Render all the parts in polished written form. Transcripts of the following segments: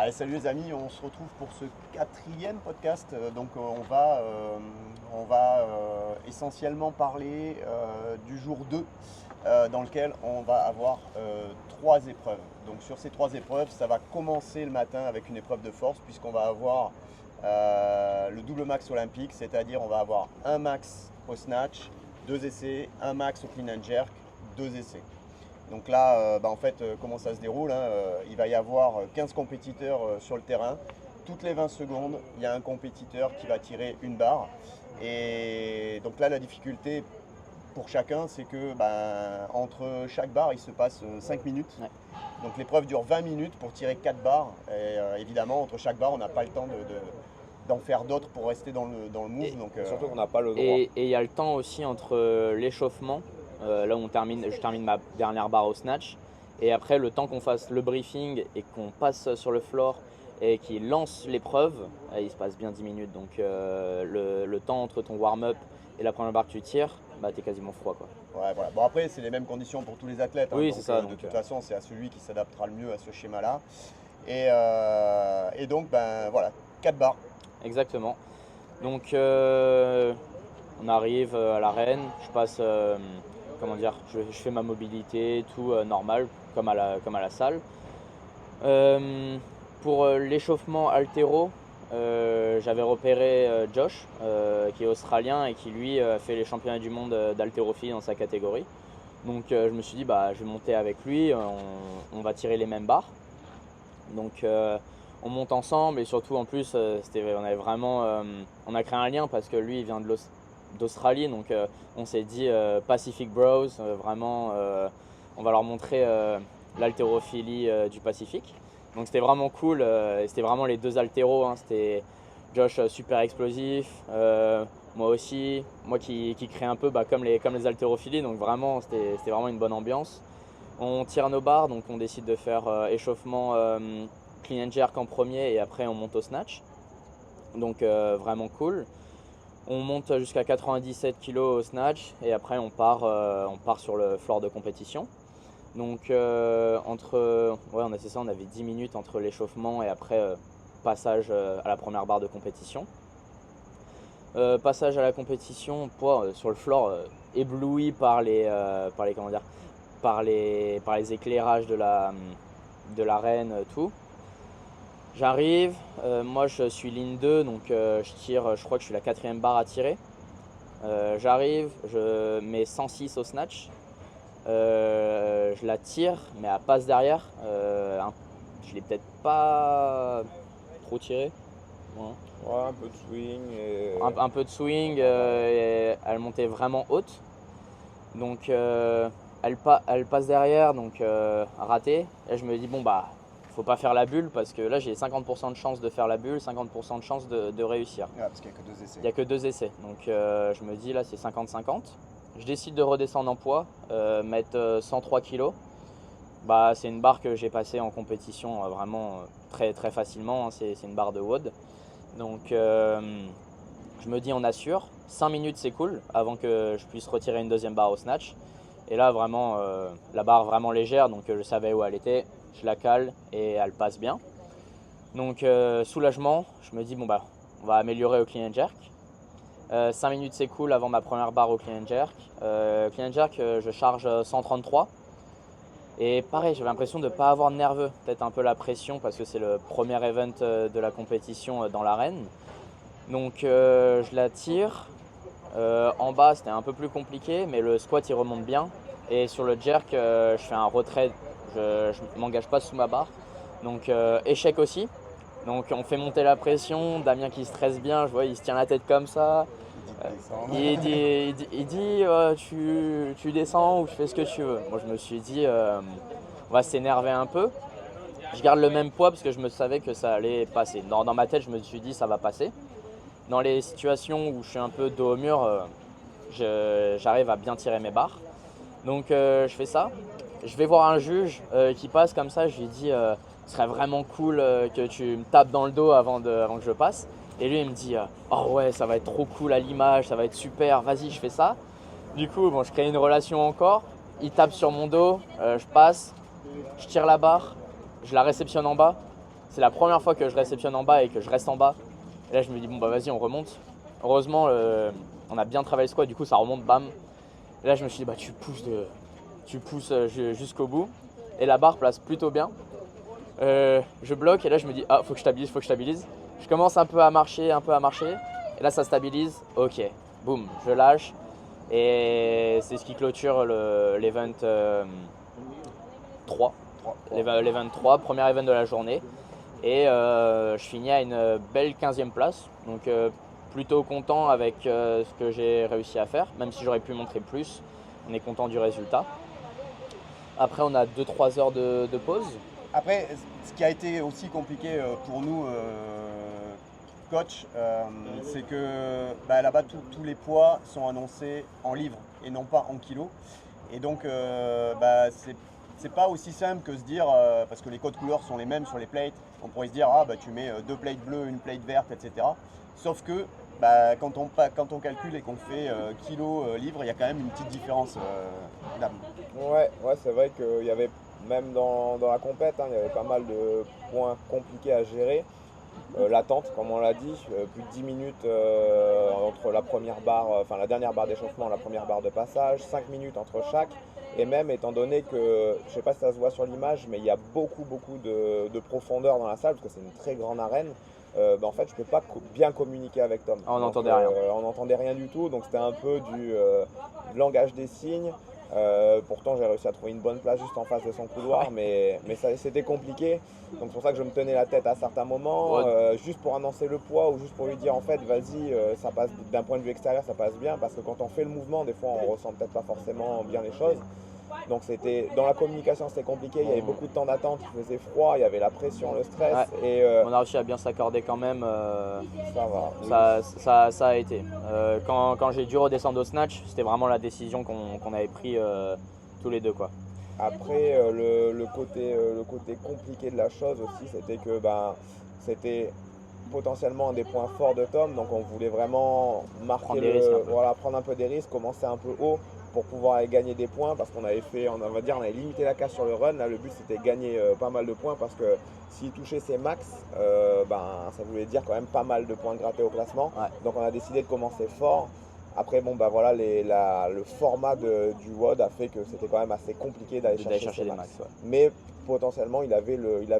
Allez, salut les amis, on se retrouve pour ce 4e podcast. Donc on va essentiellement parler du jour 2 dans lequel on va avoir 3 épreuves. Donc sur ces 3 épreuves, ça va commencer le matin avec une épreuve de force puisqu'on va avoir le double max olympique, c'est-à-dire on va avoir un max au snatch, 2 essais, un max au clean and jerk, 2 essais. Donc là, en fait, comment ça se déroule, hein, il va y avoir 15 compétiteurs sur le terrain. Toutes les 20 secondes, il y a un compétiteur qui va tirer une barre. Et donc là, la difficulté pour chacun, c'est que entre chaque barre, il se passe 5 minutes. Ouais. Donc l'épreuve dure 20 minutes pour tirer 4 barres. Et évidemment, entre chaque barre, on n'a pas le temps d'en faire d'autres pour rester dans le move. Surtout qu'on n'a pas le droit. Et il y a le temps aussi entre l'échauffement, là où je termine ma dernière barre au snatch, et après le temps qu'on fasse le briefing et qu'on passe sur le floor et qu'il lance l'épreuve, il se passe bien 10 minutes. Donc le temps entre ton warm-up et la première barre que tu tires, t'es quasiment froid, quoi. Ouais, voilà. Bon, après, c'est les mêmes conditions pour tous les athlètes. Oui, donc, c'est ça. de toute façon, c'est à celui qui s'adaptera le mieux à ce schéma-là. Et donc, voilà, 4 barres. Exactement. Donc on arrive à l'arène, je passe, je fais ma mobilité, tout normal, comme à la salle. Pour l'échauffement haltéro, j'avais repéré Josh, qui est australien et qui lui fait les championnats du monde d'haltérophilie dans sa catégorie. Donc je me suis dit, je vais monter avec lui, on va tirer les mêmes barres. Donc on monte ensemble et surtout en plus on a créé un lien parce que lui il vient d'Australie, donc on s'est dit Pacific Bros, vraiment on va leur montrer l'haltérophilie du Pacifique. Donc c'était vraiment cool, et c'était vraiment les deux haltéros, hein. C'était Josh super explosif, moi aussi, moi qui crée un peu comme les haltérophilies, donc vraiment c'était vraiment une bonne ambiance. On tire nos barres, donc on décide de faire échauffement clean and jerk en premier et après on monte au snatch. Donc vraiment cool. On monte jusqu'à 97 kg au snatch et après on part sur le floor de compétition. Donc on avait 10 minutes entre l'échauffement et après passage à la première barre de compétition. Passage à la compétition, sur le floor, ébloui par les éclairages de l'arène, tout. J'arrive, moi je suis ligne 2, donc je tire, je crois que je suis la 4e barre à tirer. J'arrive, je mets 106 au snatch, je la tire, mais à passe derrière, je l'ai peut-être pas trop tiré. Ouais, un peu de swing. Un peu de swing, et elle montait vraiment haute. Donc elle passe derrière, donc raté. Et je me dis faut pas faire la bulle parce que là j'ai 50% de chance de faire la bulle, 50% de chance de réussir. Ouais, parce qu'il n'y a que 2 essais. Il n'y a que 2 essais. Donc je me dis là c'est 50-50. Je décide de redescendre en poids, mettre 103 kg. C'est une barre que j'ai passée en compétition vraiment très, très facilement, hein. C'est une barre de WOD. Donc je me dis on assure, 5 minutes c'est cool avant que je puisse retirer une 2e barre au snatch. Et là vraiment la barre vraiment légère, donc je savais où elle était, je la cale et elle passe bien. Donc soulagement, je me dis on va améliorer au clean and jerk. 5 minutes c'est cool avant ma première barre au clean and jerk. Clean and jerk je charge 133. Et pareil, j'avais l'impression de ne pas avoir de nerveux, peut-être un peu la pression parce que c'est le premier event de la compétition dans l'arène. Donc je la tire, en bas c'était un peu plus compliqué, mais le squat il remonte bien. Et sur le jerk, je fais un retrait, je ne m'engage pas sous ma barre. Donc échec aussi. Donc on fait monter la pression, Damien qui stresse bien, je vois il se tient la tête comme ça. Il dit tu descends ou tu fais ce que tu veux. Moi je me suis dit on va s'énerver un peu. Je garde le même poids parce que je me savais que ça allait passer. Dans ma tête je me suis dit ça va passer. Dans les situations où je suis un peu dos au mur, j'arrive à bien tirer mes barres. Donc je fais ça. Je vais voir un juge qui passe comme ça, je lui dis ce serait vraiment cool que tu me tapes dans le dos avant que je passe. Et lui il me dit oh ouais ça va être trop cool à l'image, ça va être super, vas-y je fais ça. Du coup je crée une relation encore, il tape sur mon dos, je passe, je tire la barre, je la réceptionne en bas C'est la première fois que je réceptionne en bas et que je reste en bas. Et là, je me dis, bon, bah vas-y, on remonte. Heureusement, on a bien travaillé le squat, du coup, ça remonte, bam. Et là, je me suis dit, bah tu pousses jusqu'au bout. Et la barre place plutôt bien. Je bloque et là, je me dis, ah, faut que je stabilise. Je commence un peu à marcher. Et là, ça stabilise. Ok, boum, je lâche. Et c'est ce qui clôture l'event 3. L'event 3, premier event de la journée. Et je finis à une belle 15e place. Donc plutôt content avec ce que j'ai réussi à faire, même si j'aurais pu montrer plus. On est content du résultat. Après, on a 2-3 heures de pause. Après, ce qui a été aussi compliqué pour nous, coach, c'est que là-bas, tous les poids sont annoncés en livres et non pas en kilos. Et donc, c'est pas aussi simple que se dire, parce que les codes couleurs sont les mêmes sur les plates, on pourrait se dire, tu mets 2 plates bleues, une plate verte, etc. Sauf que quand on calcule et qu'on fait kilo, livre, il y a quand même une petite différence d'âme. Ouais, c'est vrai qu'il y avait, même dans la compète, il y avait pas mal de points compliqués à gérer. L'attente, comme on l'a dit, plus de 10 minutes entre la première barre, la dernière barre d'échauffement et la première barre de passage, 5 minutes entre chaque. Et même étant donné que, je ne sais pas si ça se voit sur l'image, mais il y a beaucoup de profondeur dans la salle, parce que c'est une très grande arène. En fait, je ne peux pas bien communiquer avec Tom. On n'entendait rien. On n'entendait rien du tout, donc c'était un peu du langage des signes. Pourtant, j'ai réussi à trouver une bonne place juste en face de son couloir, mais c'était compliqué. Donc c'est pour ça que je me tenais la tête à certains moments, juste pour annoncer le poids ou juste pour lui dire en fait, vas-y, ça passe d'un point de vue extérieur, ça passe bien, parce que quand on fait le mouvement, des fois, on ressent peut-être pas forcément bien les choses. Donc c'était dans la communication, c'était compliqué. Il y avait beaucoup de temps d'attente, il faisait froid, il y avait la pression, le stress. Ouais. Et on a réussi à bien s'accorder quand même. Ça va. Ça a été. Quand j'ai dû redescendre au snatch, c'était vraiment la décision qu'on avait pris tous les deux, quoi. Après, le côté compliqué de la chose aussi, c'était que c'était potentiellement un des points forts de Tom. Donc on voulait vraiment prendre un peu des risques, commencer un peu haut pour pouvoir aller gagner des points, parce qu'on avait limité la casse sur le run. Là, le but c'était gagner pas mal de points, parce que s'il touchait ses max, ça voulait dire quand même pas mal de points grattés au classement. Ouais. Donc on a décidé de commencer fort. Après, le format du WOD a fait que c'était quand même assez compliqué d'aller chercher les max. Ouais. Mais potentiellement, il avait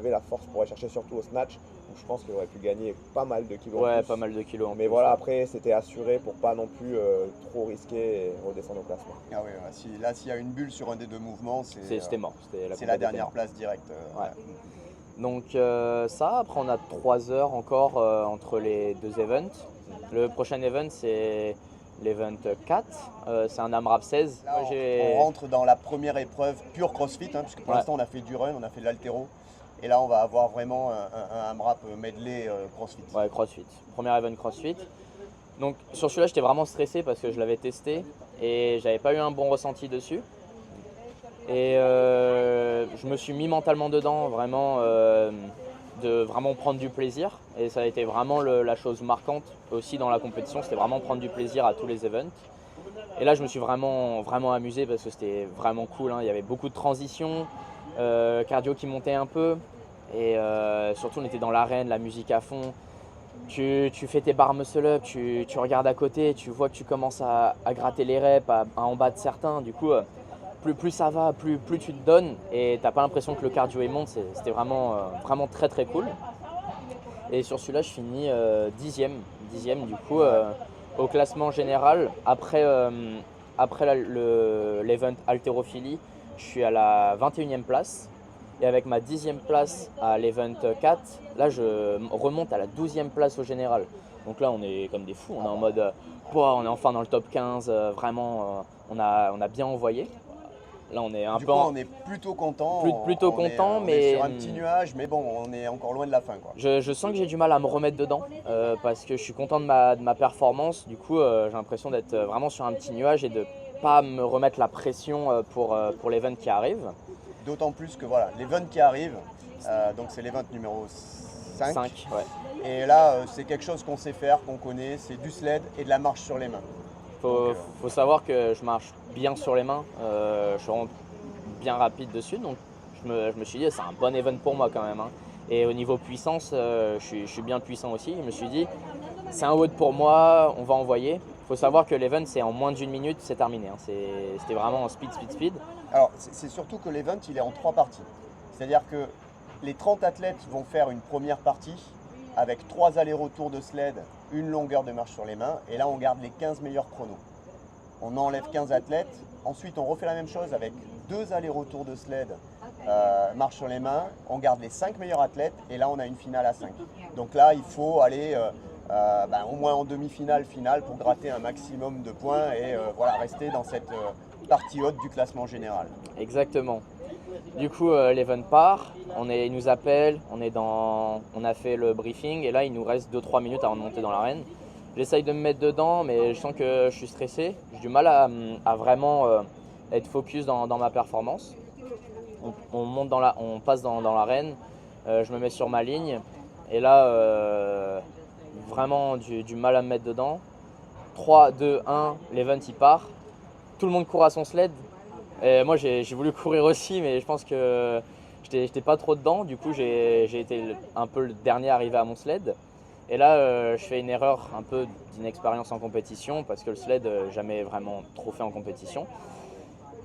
la force pour aller chercher, surtout au snatch. Donc, je pense qu'il aurait pu gagner pas mal de kilos. Ouais, pas mal de kilos. Mais voilà, après, c'était assuré pour pas non plus trop risquer et redescendre au classement. Ah oui, s'il y a une bulle sur un des deux mouvements, c'était mort. C'est la dernière place directe. Ouais. Donc après on a 3 heures encore entre les deux events. Le prochain event c'est l'event 4, c'est un AMRAP 16. Là, on rentre dans la première épreuve pure CrossFit, puisque pour l'instant on a fait du run, on a fait de l'haltéro. Et là on va avoir vraiment un AMRAP medley CrossFit. Ouais, CrossFit. Premier event CrossFit. Donc sur celui-là j'étais vraiment stressé parce que je l'avais testé et j'avais pas eu un bon ressenti dessus. Et je me suis mis mentalement dedans, vraiment, de vraiment prendre du plaisir. Et ça a été vraiment la chose marquante aussi dans la compétition, c'était vraiment prendre du plaisir à tous les events. Et là, je me suis vraiment amusé parce que c'était vraiment cool. Il y avait beaucoup de transitions, cardio qui montait un peu. Et surtout, on était dans l'arène, la musique à fond. Tu fais tes barres muscle-up, tu regardes à côté, tu vois que tu commences à gratter les reps, à en bas de certains. Du coup, plus ça va, plus tu te donnes et t'as pas l'impression que le cardio est monte. C'était vraiment très très cool. Et sur celui-là, je finis 10e du coup au classement général. Après l'event haltérophilie, je suis à la 21e place. Et avec ma 10e place à l'event 4, là je remonte à la 12e place au général. Donc là on est comme des fous, on est en mode on est enfin dans le top 15, vraiment on a bien envoyé. Là on est on est plutôt content. On est sur un petit nuage, mais bon, on est encore loin de la fin, quoi. Je sens que j'ai du mal à me remettre dedans parce que je suis content de ma performance. Du coup, j'ai l'impression d'être vraiment sur un petit nuage et de pas me remettre la pression pour l'event qui arrive. D'autant plus que voilà, l'event qui arrive, donc c'est l'event numéro 5. 5, ouais. Et là, c'est quelque chose qu'on sait faire, qu'on connaît, c'est du sled et de la marche sur les mains. Faut savoir que je marche bien sur les mains, je suis vraiment bien rapide dessus, donc je me suis dit c'est un bon event pour moi quand même. Et au niveau puissance, je suis bien puissant aussi. Je me suis dit, c'est un WOD pour moi, on va envoyer. Il faut savoir que l'event, c'est en moins d'1 minute, c'est terminé. C'était vraiment en speed, speed, speed. Alors, c'est surtout que l'event, il est en 3 parties. C'est-à-dire que les 30 athlètes vont faire une première partie avec 3 allers-retours de sled, une longueur de marche sur les mains. Et là, on garde les 15 meilleurs chronos. On enlève 15 athlètes. Ensuite, on refait la même chose avec 2 allers-retours de sled, marche sur les mains. On garde les 5 meilleurs athlètes. Et là, on a une finale à 5. Donc là, il faut aller au moins en demi-finale, finale pour gratter un maximum de points et voilà, rester dans cette partie haute du classement général. Exactement. Du coup, l'event part, il nous appelle, on a fait le briefing et là, il nous reste 2-3 minutes avant de monter dans l'arène. J'essaye de me mettre dedans, mais je sens que je suis stressé. J'ai du mal à vraiment être focus dans ma performance. On passe dans l'arène, je me mets sur ma ligne et là, vraiment du mal à me mettre dedans. 3, 2, 1, l'event il part. Tout le monde court à son sled. Et moi j'ai voulu courir aussi, mais je pense que j'étais pas trop dedans. Du coup j'ai été un peu le dernier arrivé à mon sled. Et là je fais une erreur un peu d'inexpérience en compétition parce que le sled jamais vraiment trop fait en compétition.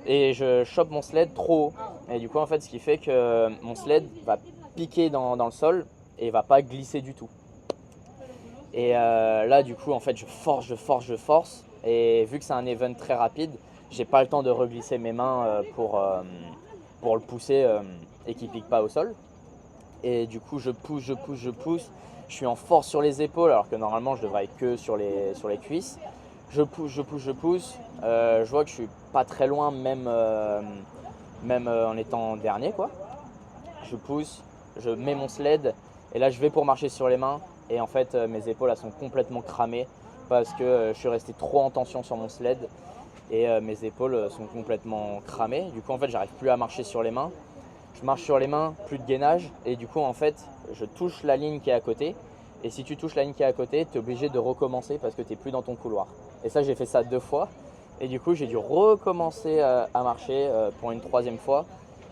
Et je chope mon sled trop haut. Et du coup en fait ce qui fait que mon sled va piquer dans le sol et va pas glisser du tout. Et là du coup en fait je force. Et vu que c'est un event très rapide, j'ai pas le temps de reglisser mes mains pour le pousser et qu'il pique pas au sol. Et du coup je pousse. Je suis en force sur les épaules alors que normalement je devrais être que sur les cuisses. Je pousse. Je vois que je suis pas très loin même en étant dernier quoi. Je pousse, je mets mon sled et là je vais pour marcher sur les mains. Et en fait mes épaules elles sont complètement cramées parce que je suis resté trop en tension sur mon sled. Et mes épaules sont complètement cramées. Du coup en fait j'arrive plus à marcher sur les mains. Je marche sur les mains, plus de gainage et du coup en fait je touche la ligne qui est à côté. Et si tu touches la ligne qui est à côté, tu es obligé de recommencer parce que tu n'es plus dans ton couloir. Et ça j'ai fait ça 2 fois. Et du coup j'ai dû recommencer à marcher pour une 3e fois.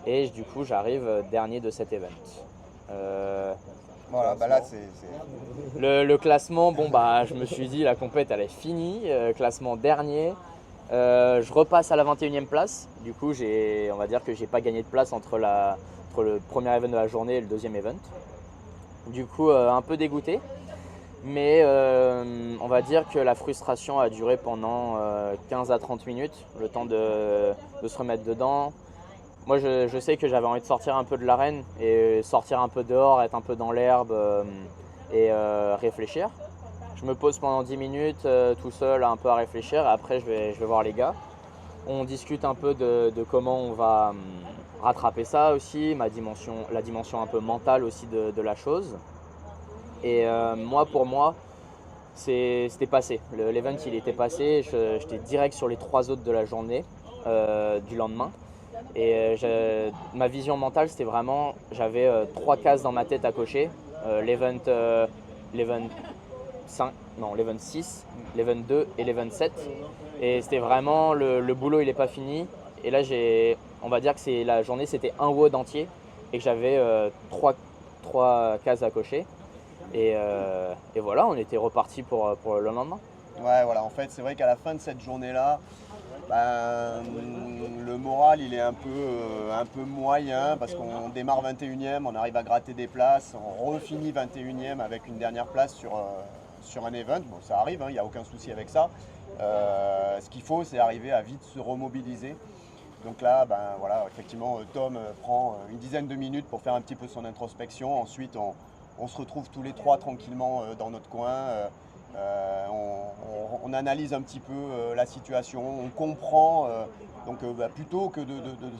Et du coup j'arrive dernier de cet event. Voilà, bah là c'est. Le classement, bon bah je me suis dit la compète elle est finie, classement dernier. Je repasse à la 21e place. Du coup on va dire que j'ai pas gagné de place entre le premier event de la journée et le 2e event. Du coup un peu dégoûté. Mais on va dire que la frustration a duré pendant 15 à 30 minutes, le temps de se remettre dedans. Moi je sais que j'avais envie de sortir un peu de l'arène et sortir un peu dehors, être un peu dans l'herbe et réfléchir. Je me pose pendant 10 minutes tout seul un peu à réfléchir et après je vais voir les gars. On discute un peu de comment on va rattraper ça aussi, la dimension un peu mentale aussi de la chose. Et pour moi, c'était passé. L'event il était passé, j'étais direct sur les 3 autres de la journée du lendemain. Et ma vision mentale c'était vraiment, j'avais 3 cases dans ma tête à cocher. L'event 6, l'event 2 et l'event 7. Et c'était vraiment, le boulot il n'est pas fini. Et là on va dire que la journée c'était un WOD entier et que j'avais 3 cases à cocher. Et voilà, on était reparti pour le lendemain. Ouais, voilà, en fait, c'est vrai qu'à la fin de cette journée-là, le moral il est un peu moyen parce qu'on démarre 21e, on arrive à gratter des places, on refinit 21e avec une dernière place sur un event. Bon, ça arrive, il n'y a aucun souci avec ça. Ce qu'il faut, c'est arriver à vite se remobiliser. Donc là, voilà, effectivement, Tom prend une dizaine de minutes pour faire un petit peu son introspection. Ensuite, on se retrouve tous les 3 tranquillement dans notre coin. On analyse un petit peu la situation, on comprend. Plutôt que de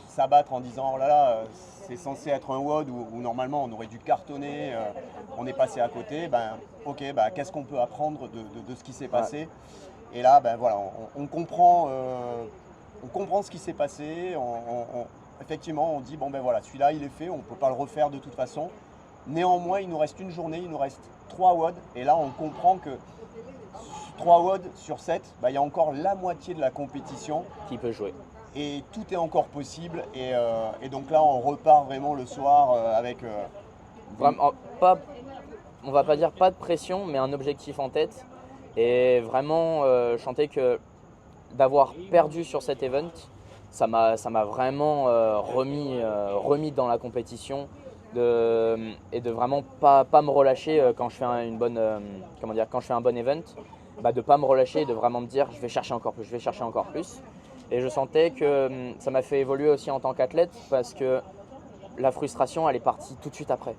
s'abattre en disant oh là là, c'est censé être un WOD où normalement on aurait dû cartonner, on est passé à côté, qu'est-ce qu'on peut apprendre de ce qui s'est passé. Et là, voilà, on comprend ce qui s'est passé. Effectivement, on dit voilà, celui-là il est fait, on ne peut pas le refaire de toute façon. Néanmoins, il nous reste une journée, il nous reste 3 WOD. Et là, on comprend que 3 WOD sur 7, il y a encore la moitié de la compétition qui peut jouer. Et tout est encore possible. Et donc là, on repart vraiment le soir avec vraiment pas, on va pas dire pas de pression, mais un objectif en tête. Et vraiment, je sentais que d'avoir perdu sur cet event, ça m'a vraiment remis dans la compétition et de vraiment pas me relâcher quand je fais quand je fais un bon event, de pas me relâcher et de vraiment me dire je vais chercher encore plus. Et je sentais que ça m'a fait évoluer aussi en tant qu'athlète parce que la frustration elle est partie tout de suite après.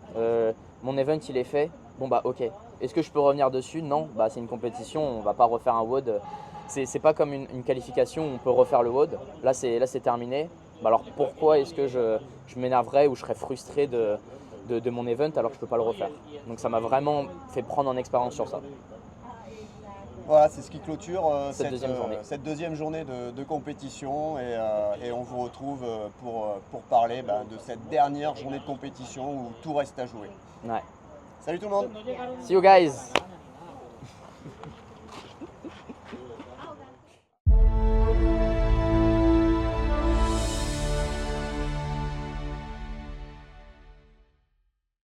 Mon event il est fait, ok. Est-ce que je peux revenir dessus? Non, c'est une compétition, on va pas refaire un WOD. C'est pas comme une qualification où on peut refaire le WOD. Là c'est terminé. Alors pourquoi est-ce que je m'énerverais ou je serais frustré de mon event alors que je peux pas le refaire? Donc ça m'a vraiment fait prendre en expérience sur ça. Voilà, c'est ce qui clôture cette deuxième journée de compétition et on vous retrouve pour parler de cette dernière journée de compétition où tout reste à jouer. Ouais. Salut tout le monde! See you guys!